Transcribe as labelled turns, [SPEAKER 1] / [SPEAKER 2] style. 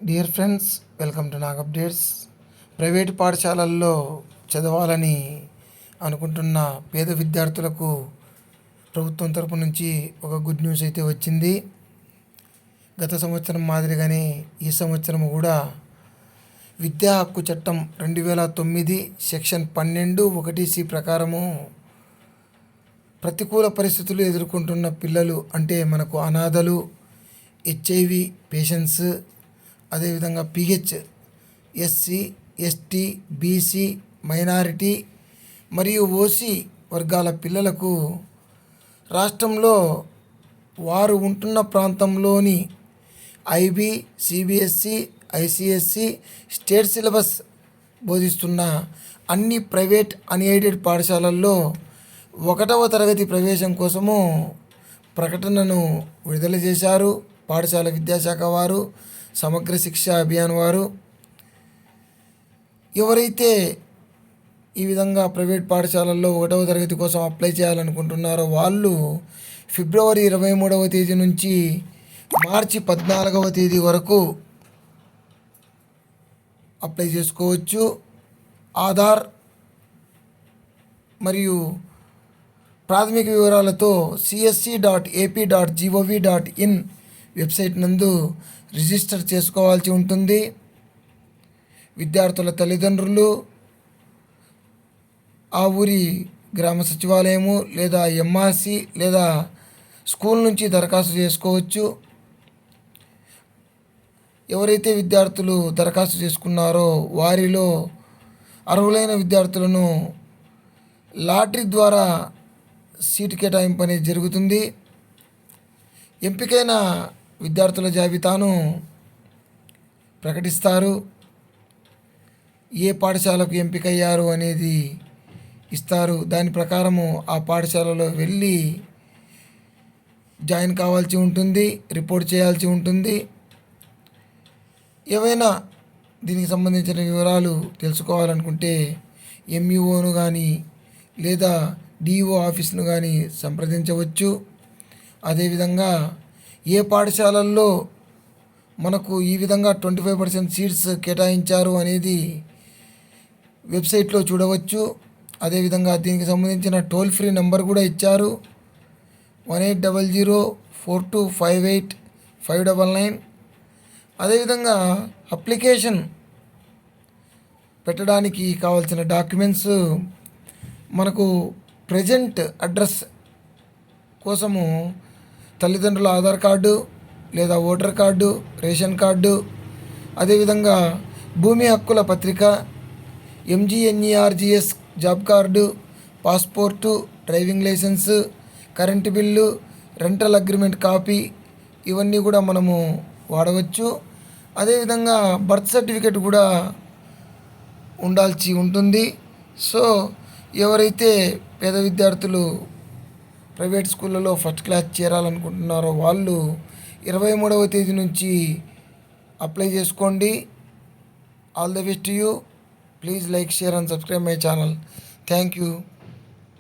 [SPEAKER 1] Dear friends, welcome to Nag updates. Private పాఠశాలల్లో చదవాలని అనుకుంటున్న పేద విద్యార్థులకు ప్రభుత్వం తరపు నుంచి ఒక గుడ్ న్యూస్ అయితే వచ్చింది. గత సంవత్సరం మాదిరిగానే ఈ సంవత్సరం కూడా విద్యా హక్కు చట్టం 2009 సెక్షన్ 12(1)(c) ప్రకారము ప్రతికూల పరిస్థితులు ఎదుర్కొంటున్న పిల్లలు అంటే మనకు అనాథలు, హెచ్ఐవి పేషెంట్స్, అదేవిధంగా PH, SC, ST, BC, minority మరియు ఓసీ వర్గాల పిల్లలకు రాష్ట్రంలో వారు ఉంటున్న ప్రాంతంలోని IB, CBSE, ICSE state syllabus బోధిస్తున్న అన్ని ప్రైవేట్ అన్ఎయిడెడ్ పాఠశాలల్లో 1వ తరగతి ప్రవేశం కోసము ప్రకటనను విడుదల చేశారు పాఠశాల విద్యాశాఖ వారు, సమగ్ర శిక్ష అభియాన్ వారు. ఎవరైతే ఈ విధంగా ప్రైవేట్ పాఠశాలల్లో 1వ తరగతి కోసం అప్లై చేయాలనుకుంటున్నారో వాళ్ళు ఫిబ్రవరి 23వ తేదీ నుంచి మార్చి 14వ తేదీ వరకు అప్లై చేసుకోవచ్చు. ఆధార్ మరియు ప్రాథమిక వివరాలతో csc.ap.gov.in వెబ్సైట్ నందు రిజిస్టర్ చేసుకోవాల్సి ఉంటుంది. విద్యార్థుల తల్లిదండ్రులు ఆ ఊరి గ్రామ సచివాలయము లేదా ఎంఆర్సి లేదా స్కూల్ నుంచి దరఖాస్తు చేసుకోవచ్చు. ఎవరైతే విద్యార్థులు దరఖాస్తు చేసుకున్నారో వారిలో అర్హులైన విద్యార్థులను లాటరీ ద్వారా సీటు కేటాయింపు అనేది జరుగుతుంది. ఎంపికైన విద్యార్థుల జాబితాను ప్రకటిస్తారు. ఏ పాఠశాలకు ఎంపికయ్యారు అనేది ఇస్తారు. దాని ప్రకారము ఆ పాఠశాలలో వెళ్ళి జాయిన్ కావాల్సి ఉంటుంది, రిపోర్ట్ చేయాల్సి ఉంటుంది. ఏవైనా దీనికి సంబంధించిన వివరాలు తెలుసుకోవాలనుకుంటే ఎంఈఓను కానీ లేదా డిఈఓ ఆఫీస్ను కానీ సంప్రదించవచ్చు. అదేవిధంగా ఏ పాఠశాలల్లో మనకు ఈ విధంగా 25% సీట్స్ కేటాయించారు అనేది వెబ్సైట్లో చూడవచ్చు. అదేవిధంగా దీనికి సంబంధించిన టోల్ ఫ్రీ నెంబర్ కూడా ఇచ్చారు, 180042585599. అదేవిధంగా అప్లికేషన్ పెట్టడానికి కావాల్సిన డాక్యుమెంట్స్ మనకు ప్రజెంట్ అడ్రస్ కోసము తల్లిదండ్రుల ఆధార్ కార్డు లేదా ఓటర్ కార్డు, రేషన్ కార్డు, అదేవిధంగా భూమి హక్కుల పత్రిక, MGNREGS job card, passport, driving licence, current bill, rental agreement copy ఇవన్నీ కూడా మనము వాడవచ్చు. అదేవిధంగా బర్త్ సర్టిఫికెట్ కూడా ఉండాల్సి ఉంటుంది. సో ఎవరైతే పేద విద్యార్థులు ప్రైవేట్ స్కూళ్ళలో ఫస్ట్ క్లాస్ చేరాలనుకుంటున్నారో వాళ్ళు 23వ తేదీ నుంచి అప్లై చేసుకోండి. All the best to you. Please like, share and subscribe my channel. Thank you.